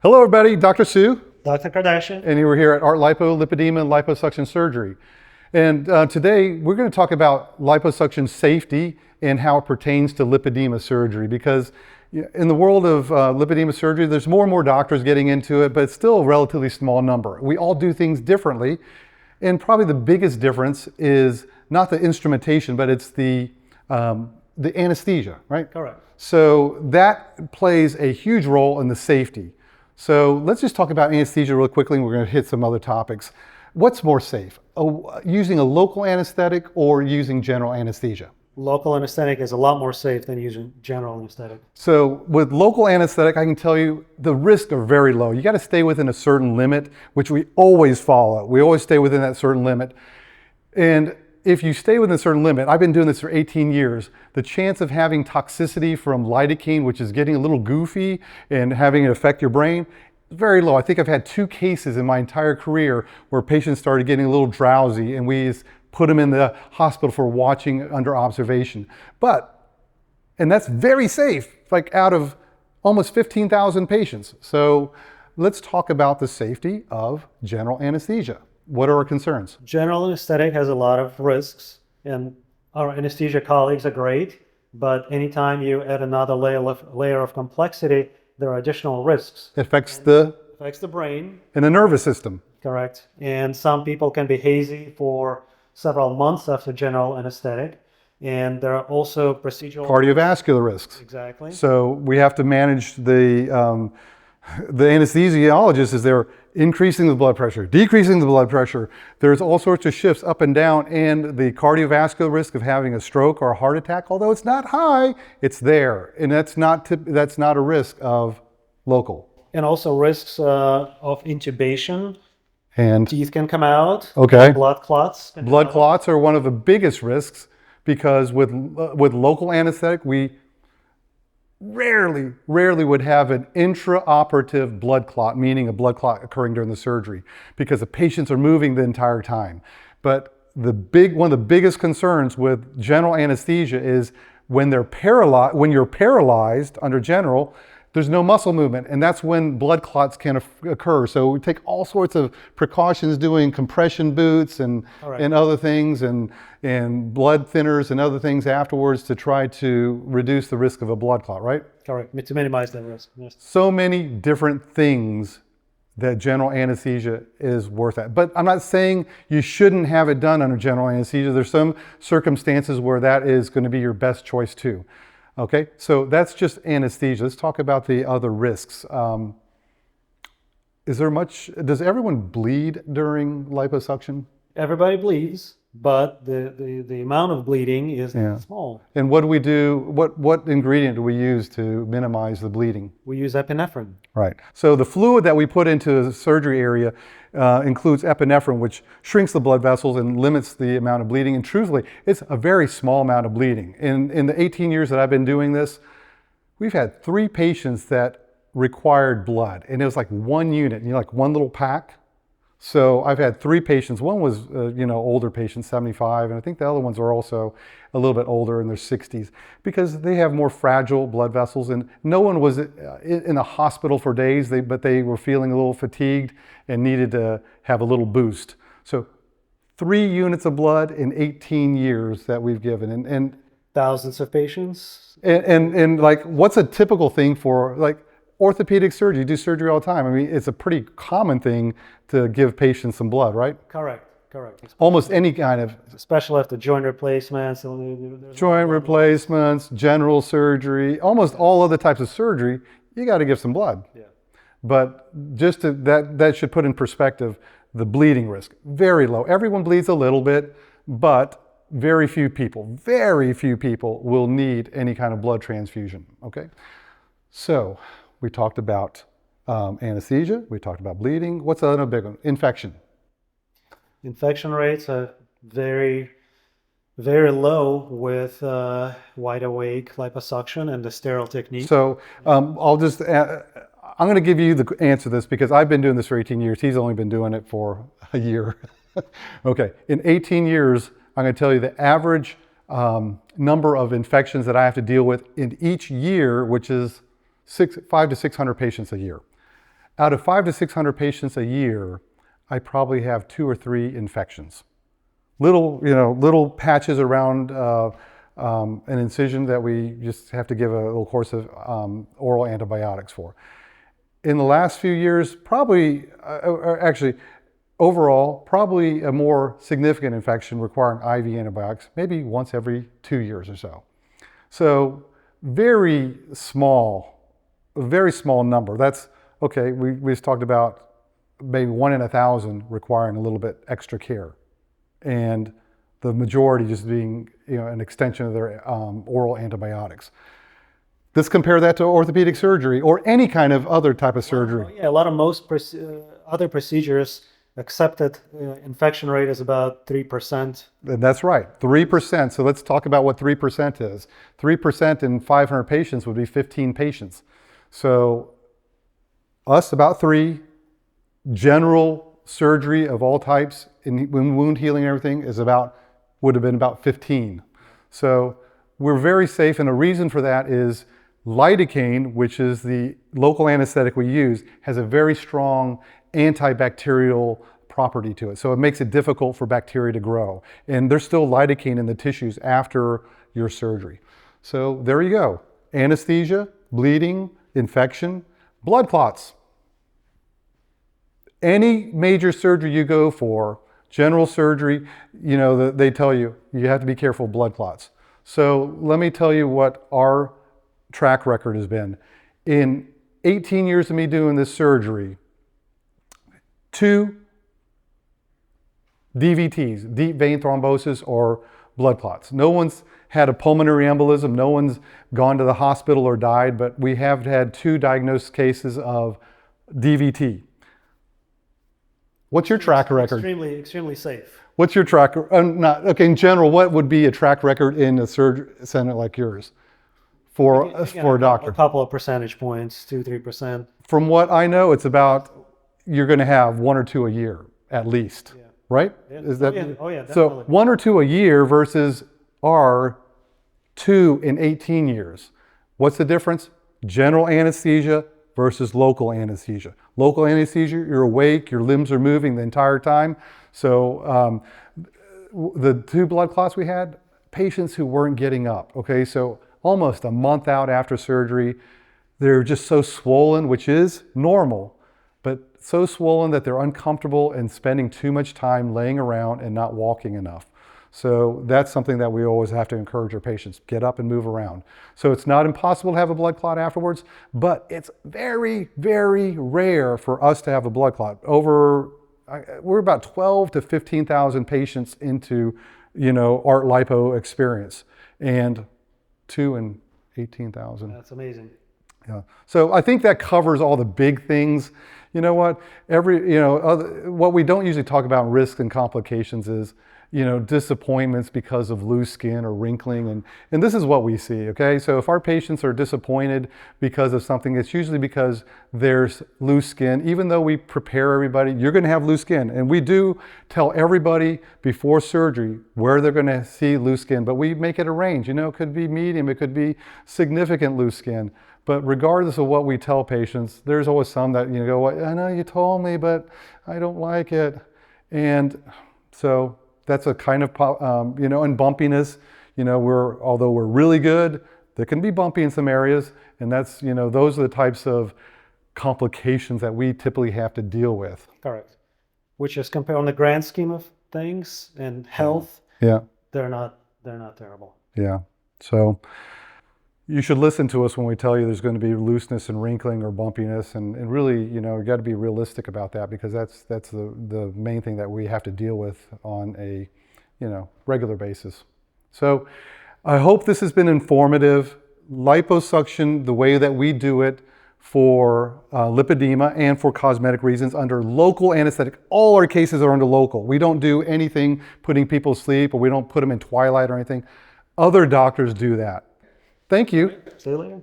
Hello everybody, Dr. Sue. Dr. Kardashian. And we're here at Artlipo, Lipedema, and Liposuction Surgery. And today we're going to talk about liposuction safety and how it pertains to lipedema surgery, because in the world of lipedema surgery, there's more and more doctors getting into it, but it's still a relatively small number. We all do things differently. And probably the biggest difference is not the instrumentation, but it's the anesthesia, right? Correct. So that plays a huge role in the safety. So let's just talk about anesthesia real quickly, and we're going to hit some other topics. What's more safe, using a local anesthetic or using general anesthesia? Local anesthetic is a lot more safe than using general anesthetic. So with local anesthetic, I can tell you the risks are very low. You got to stay within a certain limit, which we always follow. We always stay within that certain limit. And if you stay within a certain limit, I've been doing this for 18 years, the chance of having toxicity from lidocaine, which is getting a little goofy and having it affect your brain, is very low. I think I've had 2 cases in my entire career where patients started getting a little drowsy and we just put them in the hospital for watching under observation. And that's very safe, like out of almost 15,000 patients. So let's talk about the safety of general anesthesia. What are our concerns? General anesthetic has a lot of risks, and our anesthesia colleagues are great, but anytime you add another layer of complexity, there are additional risks. It affects the brain. And the nervous system. Correct. And some people can be hazy for several months after general anesthetic. And there are also procedural cardiovascular risks. Exactly. So we have to manage the anesthesiologist is there increasing the blood pressure, decreasing the blood pressure. There's all sorts of shifts up and down, and the cardiovascular risk of having a stroke or a heart attack, although it's not high, it's there. And that's not a risk of local. And also risks of intubation. And teeth can come out. Okay. Blood clots. Blood clots are one of the biggest risks, because with local anesthetic, we rarely would have an intraoperative blood clot, meaning a blood clot occurring during the surgery, because the patients are moving the entire time. But one of the biggest concerns with general anesthesia is when you're paralyzed under general, there's no muscle movement, and that's when blood clots can occur. So we take all sorts of precautions, doing compression boots and other things, and blood thinners and other things afterwards to try to reduce the risk of a blood clot, right? Correct, to minimize that risk. Yes. So many different things that general anesthesia is worth it. But I'm not saying you shouldn't have it done under general anesthesia. There's some circumstances where that is going to be your best choice too. Okay, so that's just anesthesia. Let's talk about the other risks. Does everyone bleed during liposuction? Everybody bleeds, but the amount of bleeding is small. And what do we do? What ingredient do we use to minimize the bleeding? We use epinephrine. Right. So the fluid that we put into the surgery area includes epinephrine, which shrinks the blood vessels and limits the amount of bleeding. And truthfully, it's a very small amount of bleeding. In the 18 years that I've been doing this, we've had 3 patients that required blood, and it was like 1 unit, like one little pack. So I've had 3 patients. One was, older patient, 75, and I think the other ones are also a little bit older in their 60s, because they have more fragile blood vessels. And no one was in the hospital for days, but they were feeling a little fatigued and needed to have a little boost. So 3 units of blood in 18 years that we've given, and thousands of patients. And like, what's a typical thing for like orthopedic surgery? You do surgery all the time. I mean, it's a pretty common thing to give patients some blood, right? Correct. Almost any kind of... Especially after joint replacements. Joint replacements, general surgery, almost all other types of surgery, you got to give some blood. Yeah. But just that should put in perspective the bleeding risk. Very low. Everyone bleeds a little bit, but very few people will need any kind of blood transfusion, okay? So we talked about anesthesia, we talked about bleeding. What's another big one? Infection. Infection rates are very, very low with wide awake liposuction and the sterile technique. So I'm going to give you the answer to this, because I've been doing this for 18 years. He's only been doing it for a year. Okay, in 18 years, I'm going to tell you the average number of infections that I have to deal with in each year, which is 500 to 600 patients a year. out of 500 to 600 patients a year, I probably have 2 or 3 infections. Little patches around an incision that we just have to give a little course of oral antibiotics for. In the last few years, probably, actually, overall, probably a more significant infection requiring IV antibiotics, maybe once every 2 years or so. So very small number. That's okay. We just talked about maybe 1 in 1,000 requiring a little bit extra care, and the majority just being an extension of their oral antibiotics. Let's compare that to orthopedic surgery or any kind of other type of surgery. Well, yeah, a lot of other procedures accepted infection rate is about 3%. And that's right, 3%. So let's talk about what 3% is. 3% in 500 patients would be 15 patients. So us about 3, general surgery of all types in wound healing and everything would have been about 15. So we're very safe, and the reason for that is lidocaine, which is the local anesthetic we use, has a very strong antibacterial property to it. So it makes it difficult for bacteria to grow. And there's still lidocaine in the tissues after your surgery. So there you go. Anesthesia, bleeding, infection, blood clots. Any major surgery you go for, general surgery, they tell you have to be careful of blood clots. So let me tell you what our track record has been. In 18 years of me doing this surgery, 2 DVTs, deep vein thrombosis or blood clots. No one's had a pulmonary embolism, no one's gone to the hospital or died, but we have had 2 diagnosed cases of DVT. What's your track record? Extremely safe. What's your track record? In general, what would be a track record in a surgery center like yours for a doctor? A couple of percentage points, 2-3%. From what I know, it's about, you're going to have 1 or 2 a year at least, right? Yeah. Is that, oh yeah, definitely. So 1 or 2 a year versus our 2 in 18 years. What's the difference? General anesthesia versus local anesthesia. Local anesthesia, you're awake, your limbs are moving the entire time. So the 2 blood clots we had, patients who weren't getting up, okay? So almost a month out after surgery, they're just so swollen, which is normal, but so swollen that they're uncomfortable and spending too much time laying around and not walking enough. So that's something that we always have to encourage our patients, get up and move around. So it's not impossible to have a blood clot afterwards, but it's very, very rare for us to have a blood clot. We're about 12 to 15,000 patients into, Artlipo experience, and 2 in 18,000. That's amazing. Yeah. So I think that covers all the big things. You know what? What we don't usually talk about risks and complications is, disappointments because of loose skin or wrinkling. And this is what we see, okay? So if our patients are disappointed because of something, it's usually because there's loose skin. Even though we prepare everybody, you're gonna have loose skin. And we do tell everybody before surgery where they're gonna see loose skin, but we make it a range. It could be medium, it could be significant loose skin. But regardless of what we tell patients, there's always some that, go, I know you told me, but I don't like it. And so that's a kind of, and bumpiness, although we're really good, there can be bumpy in some areas. And that's, those are the types of complications that we typically have to deal with. Correct. Which is compared on the grand scheme of things and health. Yeah. They're not terrible. Yeah. So you should listen to us when we tell you there's going to be looseness and wrinkling or bumpiness, and really, you got to be realistic about that, because that's the main thing that we have to deal with on a, regular basis. So I hope this has been informative. Liposuction, the way that we do it for lipedema and for cosmetic reasons under local anesthetic. All our cases are under local. We don't do anything putting people to sleep, or we don't put them in twilight or anything. Other doctors do that. Thank you. See you later.